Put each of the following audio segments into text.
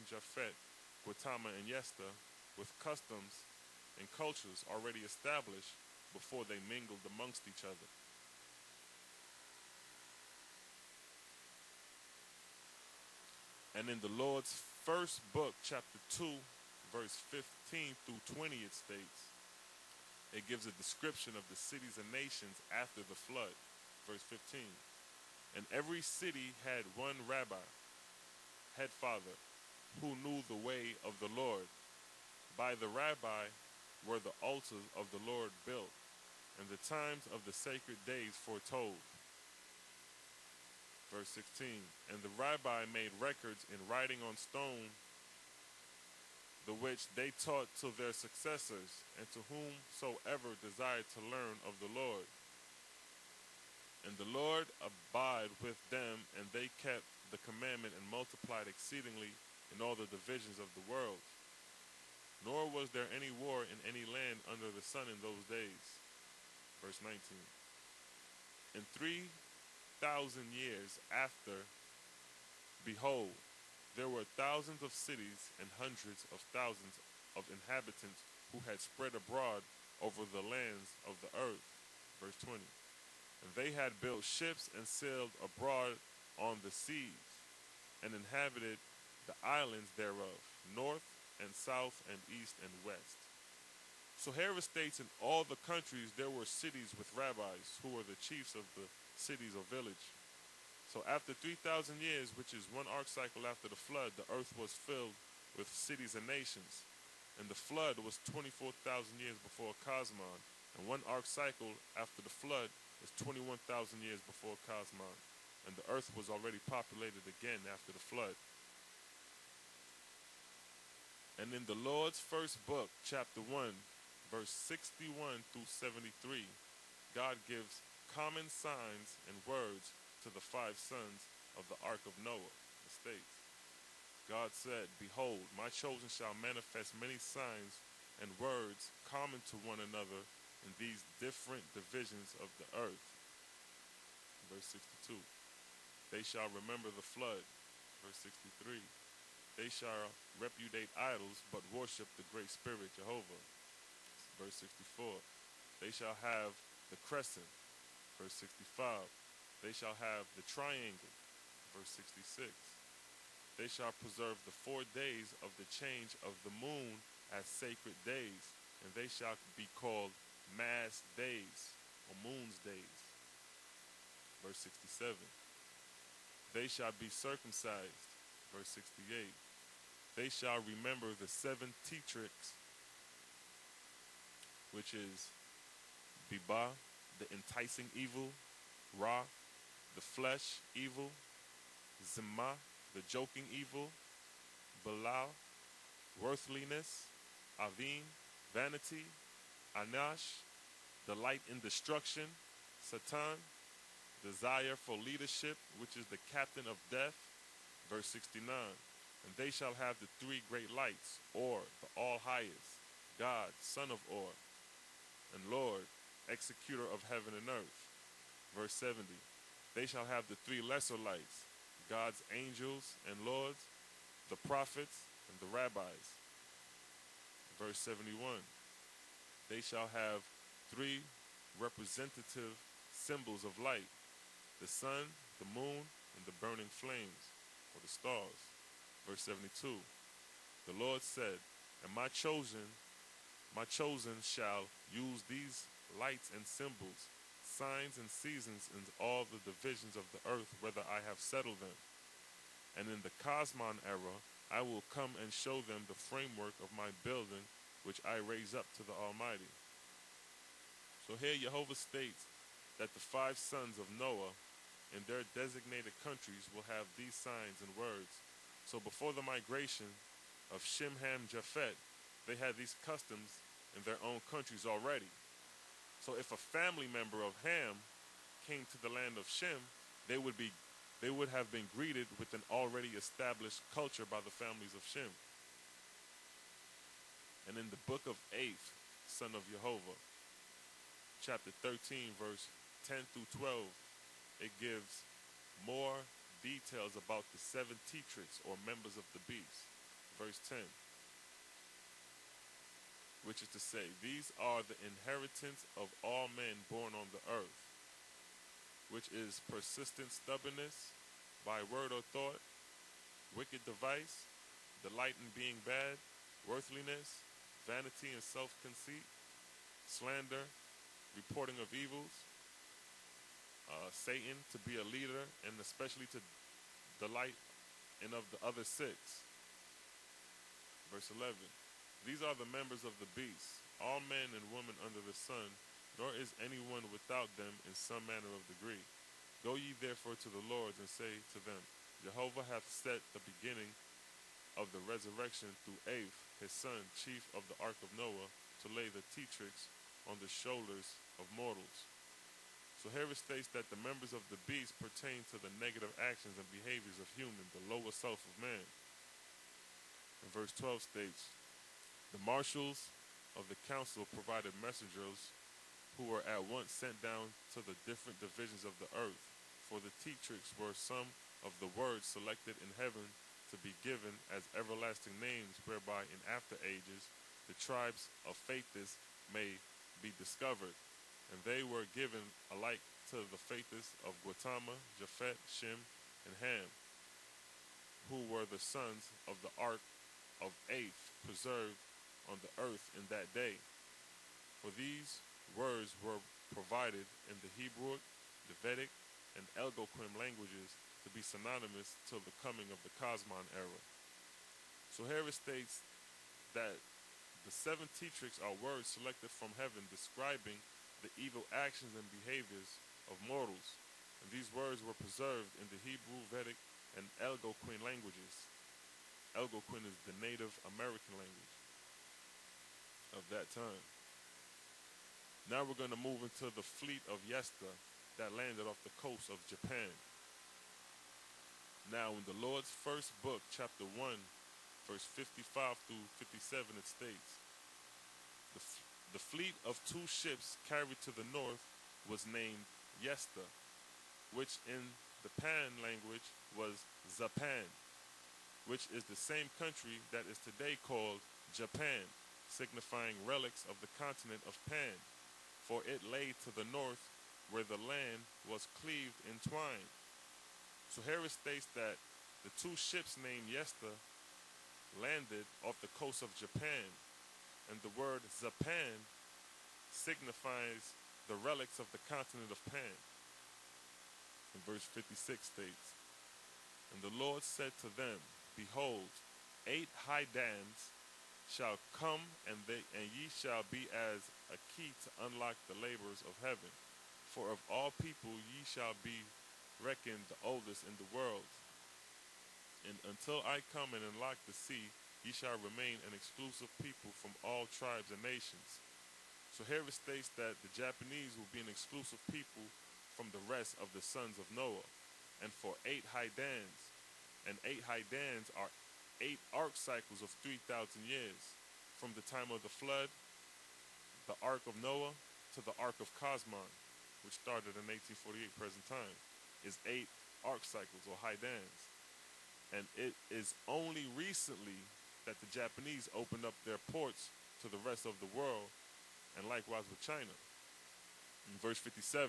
Japhet, Gautama, and Yesta with customs and cultures already established before they mingled amongst each other. And in the Lord's first book, chapter 2, verse 15 through 20, it states, it gives a description of the cities and nations after the flood. Verse 15. And every city had one rabbi, head father, who knew the way of the Lord. By the rabbi were the altars of the Lord built, and the times of the sacred days foretold. Verse 16. And the rabbi made records in writing on stone, the which they taught to their successors, and to whomsoever desired to learn of the Lord. And the Lord abide with them, and they kept the commandment and multiplied exceedingly in all the divisions of the world. Nor was there any war in any land under the sun in those days. Verse 19. In 3,000 years after, behold, there were thousands of cities and hundreds of thousands of inhabitants who had spread abroad over the lands of the earth. Verse 20. And they had built ships and sailed abroad on the seas, and inhabited the islands thereof, north and south and east and west. So here it states, in all the countries there were cities with rabbis, who were the chiefs of the cities or village. So after 3,000 years, which is one ark cycle after the flood, the earth was filled with cities and nations. And the flood was 24,000 years before Cosmon, and one ark cycle after the flood is 21,000 years before Cosmon. And the earth was already populated again after the flood. And in the Lord's first book, chapter 1, verse 61 through 73, God gives common signs and words to the 5 sons of the ark of Noah. It states, God said, behold, my chosen shall manifest many signs and words common to one another in these different divisions of the earth. Verse 62. They shall remember the flood. Verse 63. They shall repudiate idols, but worship the great spirit Jehovah. Verse 64. They shall have the crescent. Verse 65. They shall have the triangle. Verse 66. They shall preserve the 4 days of the change of the moon as sacred days, and they shall be called mass days, or moon's days. Verse 67. They shall be circumcised. Verse 68. They shall remember the 7 tetrachs, which is Biba, the enticing evil, Ra, the flesh evil, Zimah, the joking evil, Balal, worthliness, Avim, vanity, Anash, delight in destruction, Satan, desire for leadership, which is the captain of death. Verse 69. And they shall have the 3 great lights, Or, the all-highest, God, son of Or, and Lord, executor of heaven and earth. Verse 70. They shall have the 3 lesser lights, God's angels and lords, the prophets, and the rabbis. Verse 71. They shall have 3 representative symbols of light, the sun, the moon, and the burning flames, or the stars. Verse 72. The Lord said, and my chosen shall use these lights and symbols, signs and seasons in all the divisions of the earth, whether I have settled them. And in the Cosmon era, I will come and show them the framework of my building, which I raise up to the Almighty. So here Jehovah states that the 5 sons of Noah in their designated countries will have these signs and words. So before the migration of Shem, Ham, Japhet, they had these customs in their own countries already. So if a family member of Ham came to the land of Shem, they would have been greeted with an already established culture by the families of Shem. And in the book of Eighth, son of Jehovah, chapter 13, verse 10 through 12, it gives more details about the 7 tetrachs, or members of the beast. verse 10, which is to say, these are the inheritance of all men born on the earth, which is persistent stubbornness by word or thought, wicked device, delight in being bad, worthlessness, vanity and self-conceit, slander, reporting of evils, Satan to be a leader, and especially to delight in of the other six. Verse 11, these are the members of the beast, all men and women under the sun, nor is anyone without them in some manner of degree. Go ye therefore to the lords and say to them, Jehovah hath set the beginning of the resurrection through Aph, his son, chief of the ark of Noah, to lay the tetrix on the shoulders of mortals. So here it states that the members of the beast pertain to the negative actions and behaviors of human, the lower self of man. And verse 12 states, the marshals of the council provided messengers who were at once sent down to the different divisions of the earth, for the tetrix were some of the words selected in heaven to be given as everlasting names, whereby in after ages the tribes of Faithus may be discovered. And they were given alike to the Faithus of Gautama, Japhet, Shem, and Ham, who were the sons of the ark of Aph, preserved on the earth in that day. For these words were provided in the Hebrew, the Vedic, and Algonquin languages to be synonymous till the coming of the Cosmon era. So here it states that the seven tetrix are words selected from heaven describing the evil actions and behaviors of mortals. And these words were preserved in the Hebrew, Vedic, and Algonquin languages. Algonquin is the Native American language of that time. Now we're going to move into the fleet of Yesta that landed off the coast of Japan. Now in the Lord's first book, chapter 1, verse 55 through 57, it states, the fleet of two ships carried to the north was named Yesta, which in the Pan language was Zapan, which is the same country that is today called Japan, signifying relics of the continent of Pan, for it lay to the north where the land was cleaved in twine. So here it states that the two ships named Yesta landed off the coast of Japan, and the word Zapan signifies the relics of the continent of Pan. And verse 56 states, and the Lord said to them, Behold, 8 high dams shall come, and ye shall be as a key to unlock the labors of heaven. For of all people ye shall be reckoned the oldest in the world. And until I come and unlock the sea, ye shall remain an exclusive people from all tribes and nations. So here it states that the Japanese will be an exclusive people from the rest of the sons of Noah. And for 8 high dans, and 8 high dans are 8 ark cycles of 3,000 years, from the time of the flood, the ark of Noah, to the ark of Cosmon, which started in 1848 present time, is 8 ark cycles or high dans. And it is only recently that the Japanese opened up their ports to the rest of the world, and likewise with China. In verse 57,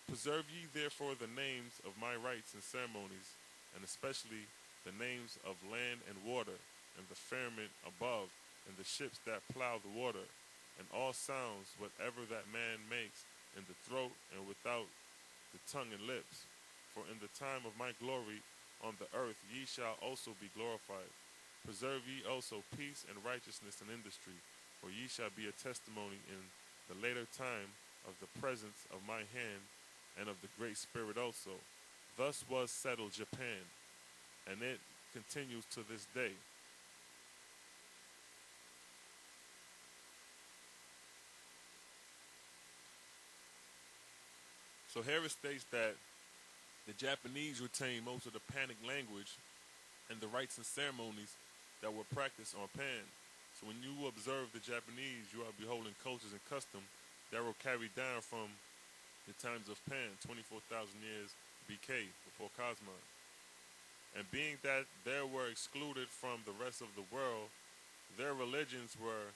preserve ye therefore the names of my rites and ceremonies, and especially the names of land and water, and the firmament above, and the ships that plow the water, and all sounds whatever that man makes in the throat and without the tongue and lips. For in the time of my glory on the earth ye shall also be glorified. Preserve ye also peace and righteousness and industry, for ye shall be a testimony in the later time of the presence of my hand and of the Great Spirit also. Thus was settled Japan, and it continues to this day. So here it states that the Japanese retain most of the Panic language and the rites and ceremonies that were practiced on Pan. So when you observe the Japanese, you are beholding cultures and custom that were carried down from the times of Pan, 24,000 years BK, before Cosmon. And being that they were excluded from the rest of the world, their religions were